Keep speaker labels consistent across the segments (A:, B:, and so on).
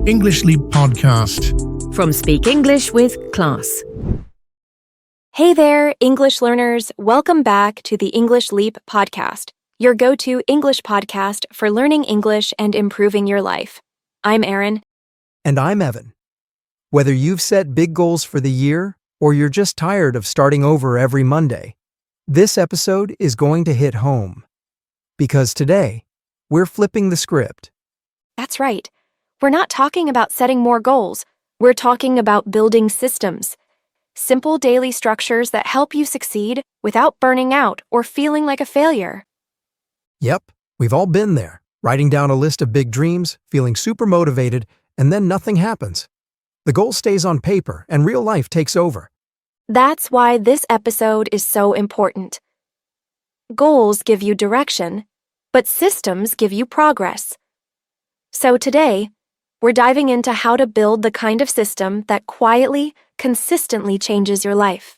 A: English Leap Podcast.
B: From Speak English with Class. Hey there, English learners. Welcome back to the English Leap Podcast, your go-to English podcast for learning English and improving your life. I'm Erin.
C: And I'm Evan. Whether you've set big goals for the year or you're just tired of starting over every Monday, this episode is going to hit home. Because today, we're flipping the script.
B: That's right. We're not talking about setting more goals. We're talking about building systems. Simple daily structures that help you succeed without burning out or feeling like a failure.
C: Yep, we've all been there, writing down a list of big dreams, feeling super motivated, and then nothing happens. The goal stays on paper and real life takes over.
B: That's why this episode is so important. Goals give you direction, but systems give you progress. So today, we're diving into how to build the kind of system that quietly, consistently changes your life.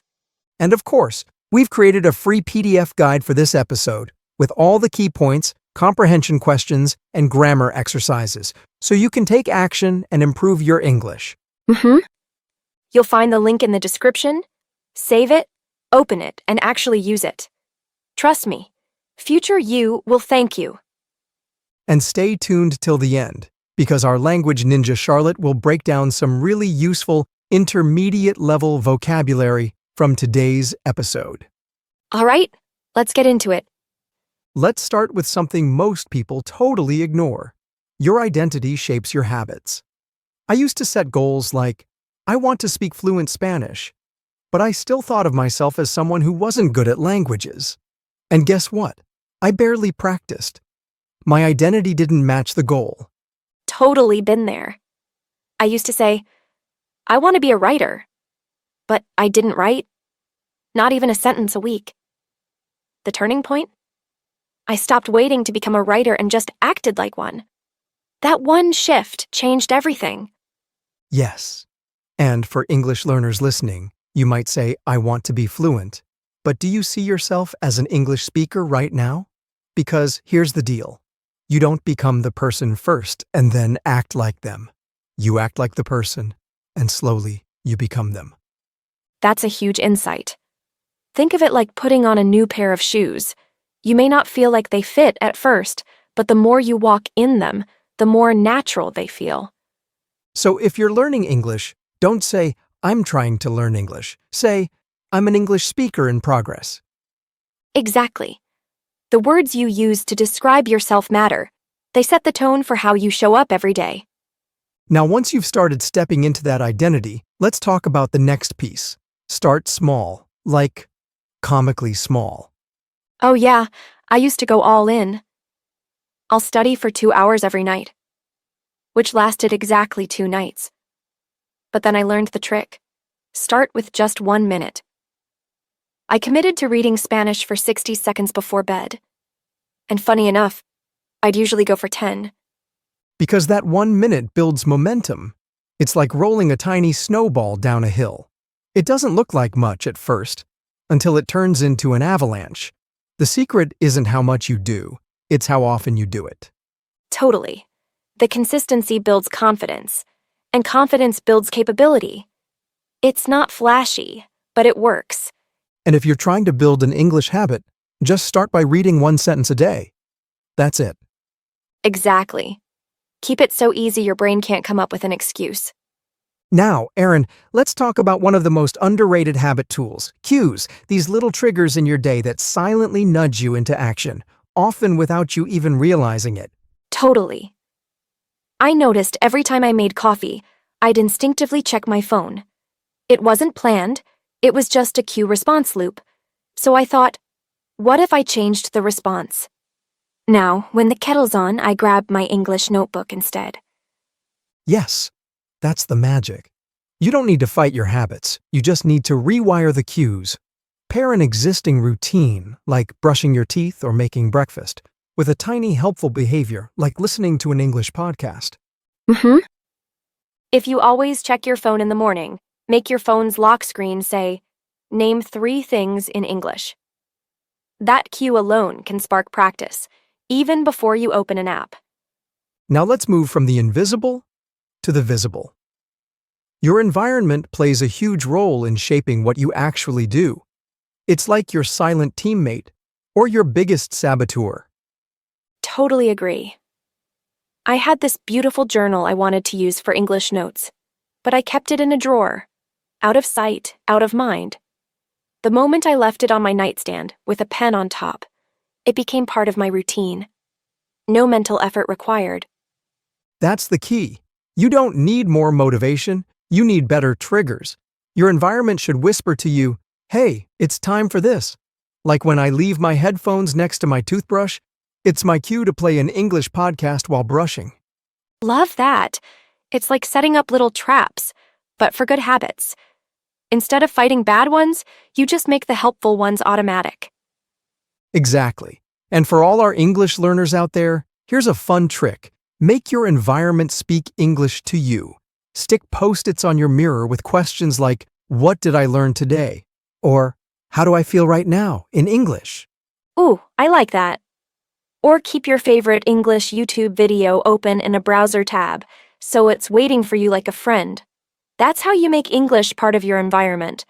C: And of course, we've created a free PDF guide for this episode with all the key points, comprehension questions, and grammar exercises, so you can take action and improve your English.
B: You'll find the link in the description. Save it, open it, and actually use it. Trust me, future you will thank you.
C: And stay tuned till the end, because our language ninja Charlotte will break down some really useful intermediate-level vocabulary from today's episode.
B: All right, let's get into it.
C: Let's start with something most people totally ignore. Your identity shapes your habits. I used to set goals like, I want to speak fluent Spanish, but I still thought of myself as someone who wasn't good at languages. And guess what? I barely practiced. My identity didn't match the goal.
B: Totally been there. I used to say, I want to be a writer, but I didn't write. Not even a sentence a week. The turning point? I stopped waiting to become a writer and just acted like one. That one shift changed everything.
C: Yes. And for English learners listening, you might say, I want to be fluent. But do you see yourself as an English speaker right now? Because here's the deal. You don't become the person first and then act like them. You act like the person, and slowly you become them.
B: That's a huge insight. Think of it like putting on a new pair of shoes. You may not feel like they fit at first, but the more you walk in them, the more natural they feel.
C: So if you're learning English, don't say, I'm trying to learn English. Say, I'm an English speaker in progress.
B: Exactly. The words you use to describe yourself matter. They set the tone for how you show up every day.
C: Now, once you've started stepping into that identity, let's talk about the next piece. Start small, like comically small.
B: Oh yeah, I used to go all in. I'll study for 2 hours every night, which lasted exactly 2 nights. But then I learned the trick. Start with just 1 minute. I committed to reading Spanish for 60 seconds before bed. And funny enough, I'd usually go for 10.
C: Because that 1 minute builds momentum. It's like rolling a tiny snowball down a hill. It doesn't look like much at first, until it turns into an avalanche. The secret isn't how much you do, it's how often you do it.
B: Totally. The consistency builds confidence, and confidence builds capability. It's not flashy, but it works.
C: And if you're trying to build an English habit, just start by reading 1 sentence a day. That's it.
B: Exactly. Keep it so easy your brain can't come up with an excuse.
C: Now, Erin, let's talk about one of the most underrated habit tools, cues, these little triggers in your day that silently nudge you into action, often without you even realizing it.
B: Totally. I noticed every time I made coffee, I'd instinctively check my phone. It wasn't planned, it was just a cue response loop. So I thought, what if I changed the response? Now, when the kettle's on, I grab my English notebook instead.
C: Yes, that's the magic. You don't need to fight your habits, you just need to rewire the cues. Pair an existing routine, like brushing your teeth or making breakfast, with a tiny helpful behavior like listening to an English podcast.
B: If you always check your phone in the morning, make your phone's lock screen say, name 3 things in English. That cue alone can spark practice, even before you open an app.
C: Now let's move from the invisible to the visible. Your environment plays a huge role in shaping what you actually do. It's like your silent teammate or your biggest saboteur.
B: Totally agree. I had this beautiful journal I wanted to use for English notes, but I kept it in a drawer, out of sight, out of mind. The moment I left it on my nightstand, with a pen on top, it became part of my routine. No mental effort required.
C: That's the key. You don't need more motivation, you need better triggers. Your environment should whisper to you, "Hey, it's time for this." Like when I leave my headphones next to my toothbrush, it's my cue to play an English podcast while brushing.
B: Love that. It's like setting up little traps, but for good habits. Instead of fighting bad ones, you just make the helpful ones automatic.
C: Exactly. And for all our English learners out there, here's a fun trick. Make your environment speak English to you. Stick Post-its on your mirror with questions like, "What did I learn today?" Or, "How do I feel right now?" in English.
B: Ooh, I like that. Or keep your favorite English YouTube video open in a browser tab, so it's waiting for you like a friend. That's how you make English part of your environment.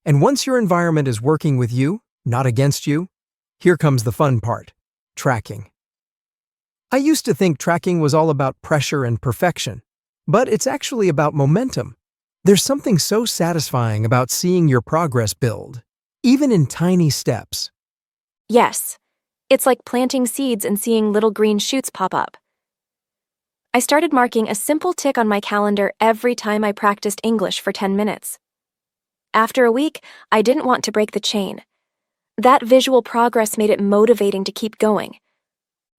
C: And once your environment is working with you, not against you, here comes the fun part: tracking. I used to think tracking was all about pressure and perfection, but it's actually about momentum. There's something so satisfying about seeing your progress build, even in tiny steps.
B: Yes, it's like planting seeds and seeing little green shoots pop up. I started marking a simple tick on my calendar every time I practiced English for 10 minutes. After a week, I didn't want to break the chain. That visual progress made it motivating to keep going.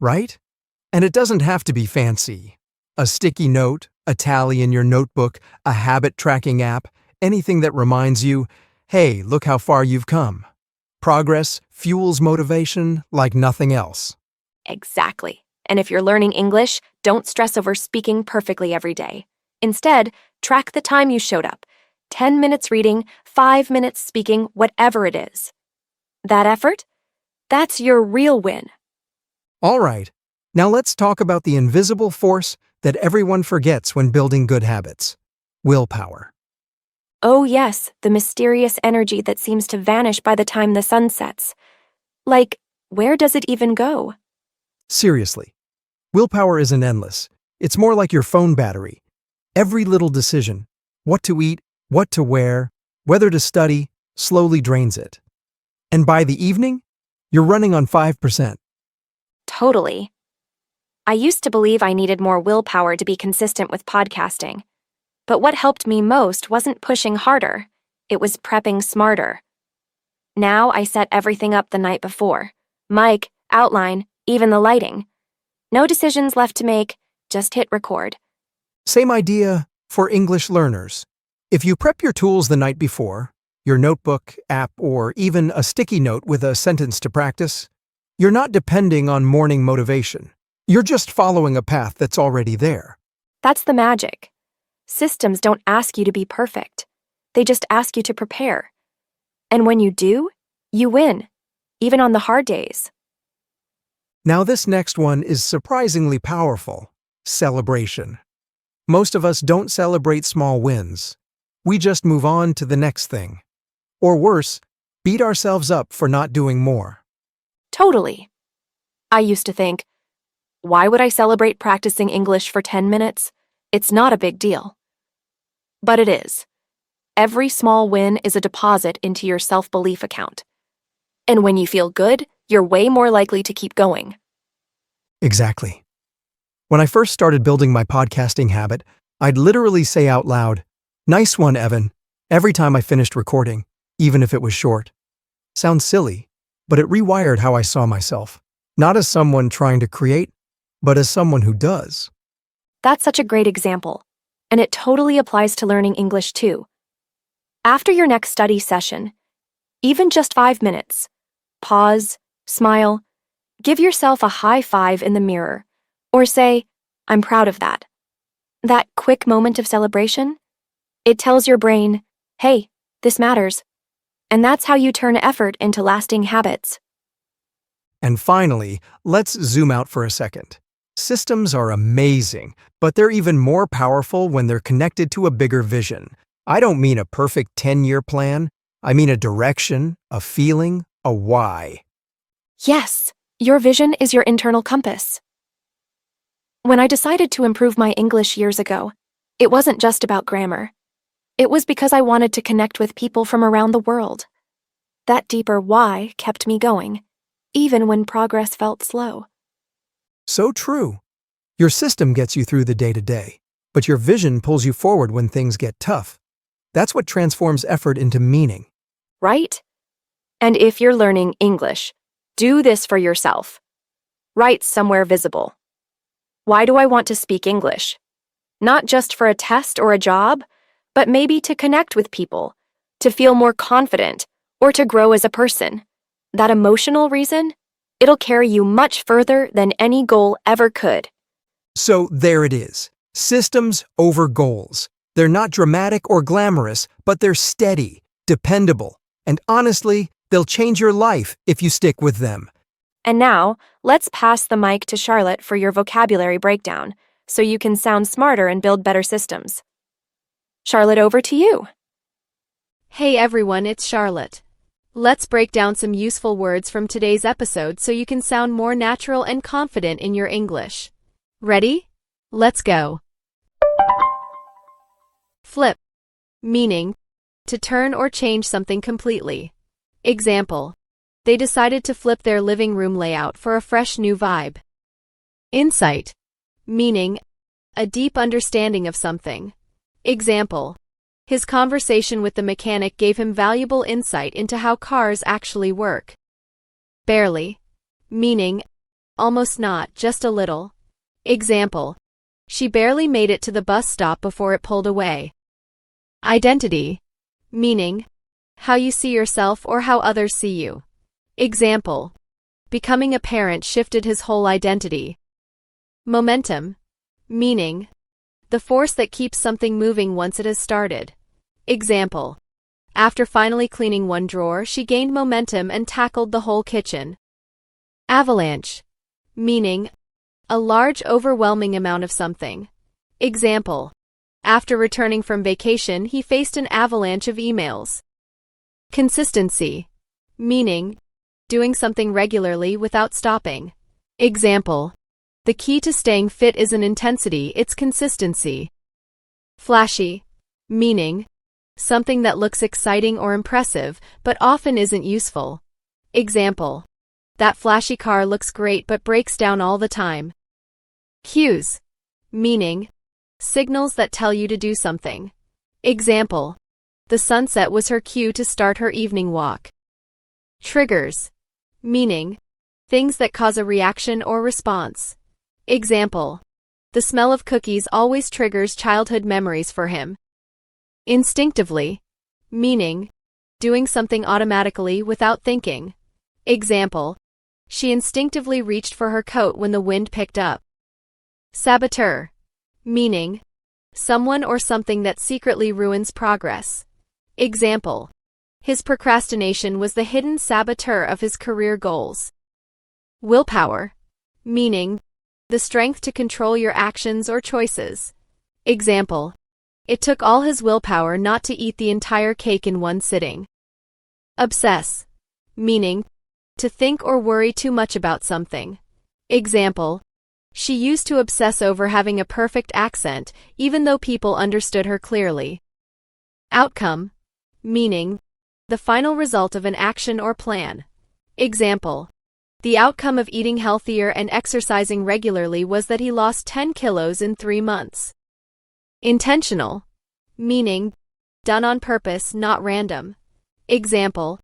C: Right? And it doesn't have to be fancy. A sticky note, a tally in your notebook, a habit tracking app, anything that reminds you, "Hey, look how far you've come." Progress fuels motivation like nothing else.
B: Exactly. And if you're learning English, don't stress over speaking perfectly every day. Instead, track the time you showed up. 10 minutes reading, 5 minutes speaking, whatever it is. That effort? That's your real win.
C: All right, now let's talk about the invisible force that everyone forgets when building good habits: willpower.
B: Oh yes, the mysterious energy that seems to vanish by the time the sun sets. Like, where does it even go?
C: Seriously, willpower isn't endless. It's more like your phone battery. Every little decision, what to eat, what to wear, whether to study, slowly drains it. And by the evening, you're running on 5%.
B: Totally. I used to believe I needed more willpower to be consistent with podcasting. But what helped me most wasn't pushing harder, it was prepping smarter. Now I set everything up the night before. Mic, outline, even the lighting. No decisions left to make, just hit record.
C: Same idea for English learners. If you prep your tools the night before, your notebook, app, or even a sticky note with a sentence to practice, you're not depending on morning motivation. You're just following a path that's already there.
B: That's the magic. Systems don't ask you to be perfect. They just ask you to prepare. And when you do, you win, even on the hard days.
C: Now this next one is surprisingly powerful: celebration. Most of us don't celebrate small wins. We just move on to the next thing. Or worse, beat ourselves up for not doing more.
B: Totally. I used to think, why would I celebrate practicing English for 10 minutes? It's not a big deal. But it is. Every small win is a deposit into your self-belief account. And when you feel good, you're way more likely to keep going.
C: Exactly. When I first started building my podcasting habit, I'd literally say out loud, "Nice one, Evan," every time I finished recording, even if it was short. Sounds silly, but it rewired how I saw myself, not as someone trying to create, but as someone who does.
B: That's such a great example, and it totally applies to learning English too. After your next study session, even just 5 minutes, pause, smile, give yourself a high five in the mirror, or say, "I'm proud of that." That quick moment of celebration, it tells your brain, "Hey, this matters." And that's how you turn effort into lasting habits.
C: And finally, let's zoom out for a second. Systems are amazing, but they're even more powerful when they're connected to a bigger vision. I don't mean a perfect 10-year plan. I mean a direction, a feeling, a why.
B: Yes, your vision is your internal compass. When I decided to improve my English years ago, it wasn't just about grammar. It was because I wanted to connect with people from around the world. That deeper why kept me going, even when progress felt slow.
C: So true. Your system gets you through the day-to-day, but your vision pulls you forward when things get tough. That's what transforms effort into meaning.
B: Right? And if you're learning English, do this for yourself. Write somewhere visible. Why do I want to speak English? Not just for a test or a job, but maybe to connect with people, to feel more confident, or to grow as a person. That emotional reason, it'll carry you much further than any goal ever could.
C: So there it is. Systems over goals. They're not dramatic or glamorous, but they're steady, dependable, and honestly, they'll change your life if you stick with them.
B: And now, let's pass the mic to Charlotte for your vocabulary breakdown, so you can sound smarter and build better systems. Charlotte, over to you.
D: Hey everyone, it's Charlotte. Let's break down some useful words from today's episode so you can sound more natural and confident in your English. Ready? Let's go. Flip. Meaning, to turn or change something completely. Example, they decided to flip their living room layout for a fresh new vibe. Insight. Meaning, a deep understanding of something. Example, his conversation with the mechanic gave him valuable insight into how cars actually work. Barely. Meaning, almost not, just a little. Example, she barely made it to the bus stop before it pulled away. Identity. Meaning, how you see yourself or how others see you. Example, becoming a parent shifted his whole identity. Momentum. Meaning, the force that keeps something moving once it has started. Example, after finally cleaning one drawer, she gained momentum and tackled the whole kitchen. Avalanche. Meaning, a large overwhelming amount of something. Example, after returning from vacation, he faced an avalanche of emails. Consistency. Meaning, doing something regularly without stopping. Example, the key to staying fit isn't intensity, it's consistency. Flashy. Meaning, something that looks exciting or impressive, but often isn't useful. Example, that flashy car looks great but breaks down all the time. Cues. Meaning, signals that tell you to do something. Example, the sunset was her cue to start her evening walk. Triggers. Meaning, things that cause a reaction or response. Example, the smell of cookies always triggers childhood memories for him. Instinctively. Meaning, doing something automatically without thinking. Example, she instinctively reached for her coat when the wind picked up. Saboteur. Meaning, someone or something that secretly ruins progress. Example, his procrastination was the hidden saboteur of his career goals. Willpower. Meaning, the strength to control your actions or choices. Example, it took all his willpower not to eat the entire cake in one sitting. Obsess. Meaning, to think or worry too much about something. Example, she used to obsess over having a perfect accent, even though people understood her clearly. Outcome. Meaning, the final result of an action or plan. Example, the outcome of eating healthier and exercising regularly was that he lost 10 kilos in 3 months. Intentional. Meaning, done on purpose, not random. Example,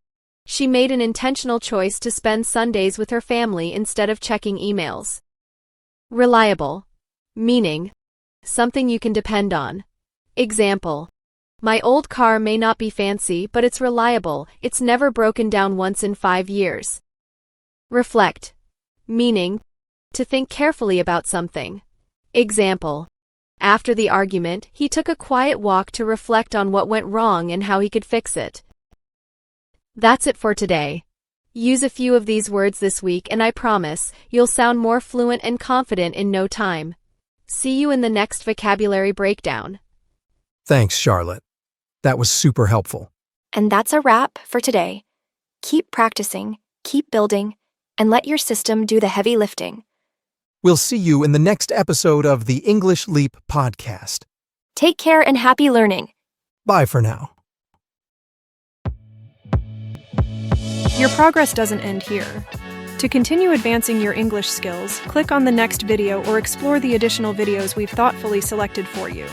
D: she made an intentional choice to spend Sundays with her family instead of checking emails. Reliable. Meaning, something you can depend on. Example, my old car may not be fancy, but it's reliable, it's never broken down once in 5 years. Reflect. Meaning, to think carefully about something. Example, after the argument, he took a quiet walk to reflect on what went wrong and how he could fix it. That's it for today. Use a few of these words this week and I promise you'll sound more fluent and confident in no time. See you in the next vocabulary breakdown.
C: Thanks, Charlotte. That was super helpful.
B: And that's a wrap for today. Keep practicing, keep building, and let your system do the heavy lifting.
C: We'll see you in the next episode of the English Leap podcast.
B: Take care and happy learning.
C: Bye for now.
E: Your progress doesn't end here. To continue advancing your English skills, click on the next video or explore the additional videos we've thoughtfully selected for you.